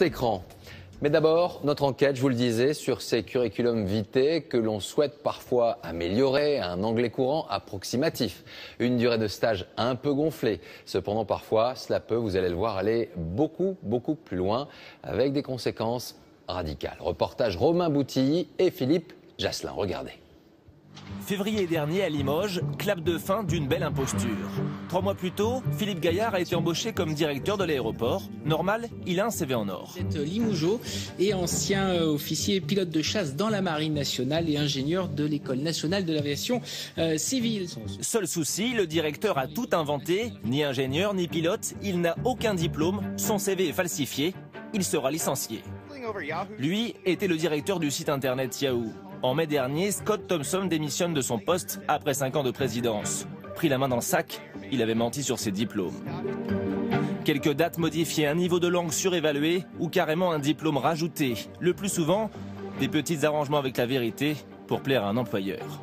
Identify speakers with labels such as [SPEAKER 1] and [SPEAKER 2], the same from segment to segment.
[SPEAKER 1] Écran. Mais d'abord, notre enquête, je vous le disais, sur ces curriculum vitae que l'on souhaite parfois améliorer, un anglais courant approximatif, une durée de stage un peu gonflée. Cependant, parfois, cela peut, vous allez le voir, aller beaucoup plus loin avec des conséquences radicales. Reportage Romain Boutilly et Philippe Jasselin, regardez.
[SPEAKER 2] Février dernier à Limoges, clap de fin d'une belle imposture. 3 mois plus tôt, Philippe Gaillard a été embauché comme directeur de l'aéroport. Normal, il a un CV en or.
[SPEAKER 3] C'est Limougeot et ancien officier pilote de chasse dans la marine nationale et ingénieur de l'école nationale de l'aviation civile.
[SPEAKER 2] Seul souci, le directeur a tout inventé. Ni ingénieur, ni pilote, il n'a aucun diplôme. Son CV est falsifié. Il sera licencié. Lui était le directeur du site internet Yahoo. En mai dernier, Scott Thompson démissionne de son poste après 5 ans de présidence. Pris la main dans le sac, il avait menti sur ses diplômes. Quelques dates modifiées, un niveau de langue surévalué ou carrément un diplôme rajouté. Le plus souvent, des petits arrangements avec la vérité pour plaire à un employeur.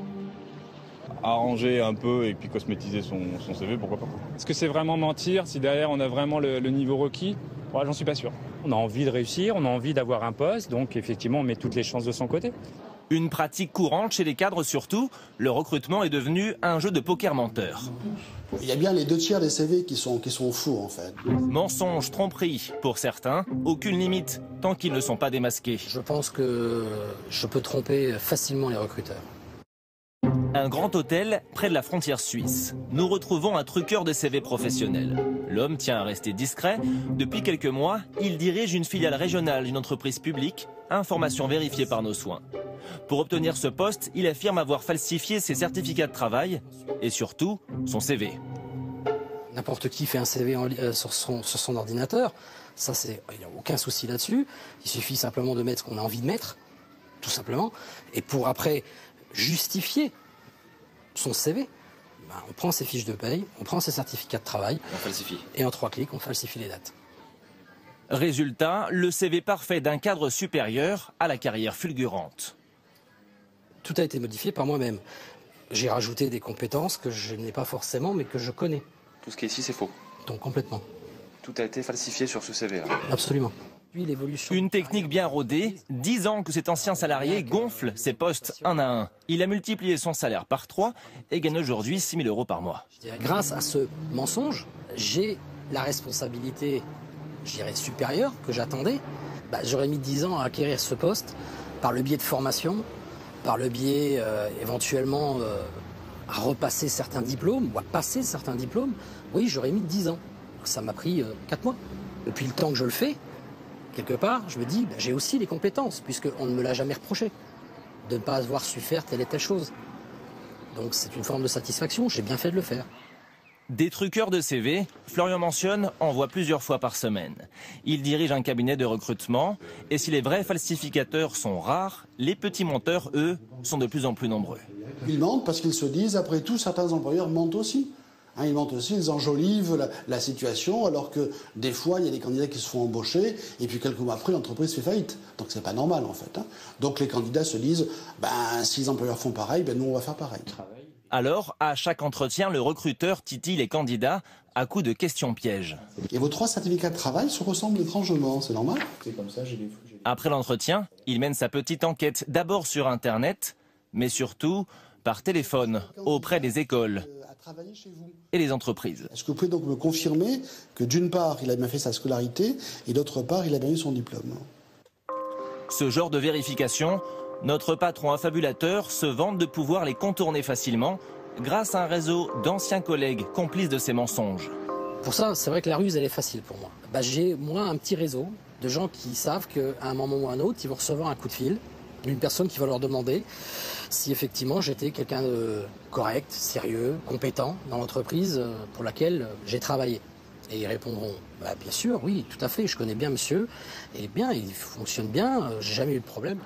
[SPEAKER 4] Arranger un peu et puis cosmétiser son CV, pourquoi pas.
[SPEAKER 5] Est-ce que c'est vraiment mentir si derrière on a vraiment le niveau requis? Ouais, j'en suis pas sûr. On a envie de réussir, on a envie d'avoir un poste, donc effectivement on met toutes les chances de son côté.
[SPEAKER 2] Une pratique courante chez les cadres surtout, le recrutement est devenu un jeu de poker menteur.
[SPEAKER 6] Il y a bien les 2/3 des CV qui sont faux en fait.
[SPEAKER 2] Mensonges, tromperies, pour certains, aucune limite tant qu'ils ne sont pas démasqués.
[SPEAKER 7] Je pense que je peux tromper facilement les recruteurs.
[SPEAKER 2] Un grand hôtel près de la frontière suisse. Nous retrouvons un truqueur de CV professionnel. L'homme tient à rester discret. Depuis quelques mois, il dirige une filiale régionale d'une entreprise publique, information vérifiée par nos soins. Pour obtenir ce poste, il affirme avoir falsifié ses certificats de travail et surtout son CV.
[SPEAKER 7] N'importe qui fait un CV sur son ordinateur. Ça, il n'y a aucun souci là-dessus. Il suffit simplement de mettre ce qu'on a envie de mettre, tout simplement. Et pour après justifier son CV, on prend ses fiches de paye, on prend ses certificats de travail,
[SPEAKER 1] On falsifie.
[SPEAKER 7] Et en 3 clics, on falsifie les dates.
[SPEAKER 2] Résultat, le CV parfait d'un cadre supérieur à la carrière fulgurante.
[SPEAKER 7] Tout a été modifié par moi-même. J'ai rajouté des compétences que je n'ai pas forcément, mais que je connais.
[SPEAKER 8] Tout ce qui est ici, c'est faux.
[SPEAKER 7] Donc complètement.
[SPEAKER 8] Tout a été falsifié sur ce CV.
[SPEAKER 7] Absolument. Puis l'évolution.
[SPEAKER 2] Une technique bien rodée, 10 ans que cet ancien salarié gonfle ses postes un à un. Il a multiplié son salaire par 3 et gagne aujourd'hui 6 000 € par mois.
[SPEAKER 7] Grâce à ce mensonge, j'ai la responsabilité, je dirais, supérieure que j'attendais. J'aurais mis 10 ans à acquérir ce poste par le biais de formation, par le biais éventuellement à repasser certains diplômes ou à passer certains diplômes. Oui, j'aurais mis 10 ans. Ça m'a pris 4 mois. Depuis le temps que je le fais, quelque part, je me dis, j'ai aussi les compétences, puisqu'on ne me l'a jamais reproché, de ne pas avoir su faire telle et telle chose. Donc c'est une forme de satisfaction, j'ai bien fait de le faire.
[SPEAKER 2] Des truqueurs de CV, Florian mentionne, en voit plusieurs fois par semaine. Il dirige un cabinet de recrutement, et si les vrais falsificateurs sont rares, les petits menteurs, eux, sont de plus en plus nombreux.
[SPEAKER 6] Ils mentent parce qu'ils se disent, après tout, certains employeurs mentent aussi. Ils mentent aussi, ils enjolivent la situation, alors que des fois, il y a des candidats qui se font embaucher, et puis quelques mois après, l'entreprise fait faillite. Donc c'est pas normal, en fait. Donc les candidats se disent, si les employeurs font pareil, nous, on va faire pareil.
[SPEAKER 2] Alors, à chaque entretien, le recruteur titille les candidats à coups de questions pièges.
[SPEAKER 6] Et vos 3 certificats de travail se ressemblent étrangement, c'est normal? C'est comme ça,
[SPEAKER 2] Après l'entretien, il mène sa petite enquête d'abord sur Internet, mais surtout par téléphone, auprès des écoles et les entreprises.
[SPEAKER 6] Est-ce que vous pouvez donc me confirmer que d'une part, il a bien fait sa scolarité et d'autre part, il a bien eu son diplôme?
[SPEAKER 2] Ce genre de vérification, notre patron affabulateur se vante de pouvoir les contourner facilement grâce à un réseau d'anciens collègues complices de ces mensonges.
[SPEAKER 7] Pour ça, c'est vrai que la ruse, elle est facile pour moi. J'ai, moi, un petit réseau de gens qui savent qu'à un moment ou à un autre, ils vont recevoir un coup de fil d'une personne qui va leur demander si effectivement j'étais quelqu'un de correct, sérieux, compétent dans l'entreprise pour laquelle j'ai travaillé. Et ils répondront, bien sûr, oui, tout à fait, je connais bien monsieur, et bien, il fonctionne bien, j'ai jamais eu de problème.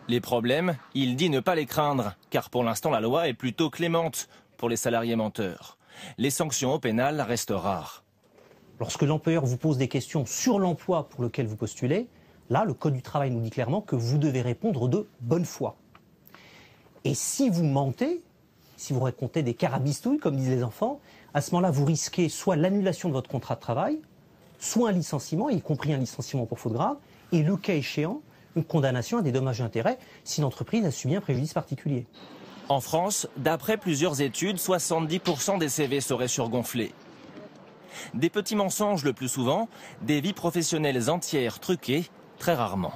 [SPEAKER 2] Les problèmes, il dit ne pas les craindre, car pour l'instant la loi est plutôt clémente pour les salariés menteurs. Les sanctions au pénal restent rares.
[SPEAKER 9] Lorsque l'employeur vous pose des questions sur l'emploi pour lequel vous postulez, là, le Code du travail nous dit clairement que vous devez répondre de bonne foi. Et si vous mentez, si vous racontez des carabistouilles, comme disent les enfants, à ce moment-là, vous risquez soit l'annulation de votre contrat de travail, soit un licenciement, y compris un licenciement pour faute grave, et le cas échéant, une condamnation à des dommages et intérêts si l'entreprise a subi un préjudice particulier.
[SPEAKER 2] En France, d'après plusieurs études, 70% des CV seraient surgonflés. Des petits mensonges le plus souvent, des vies professionnelles entières truquées très rarement.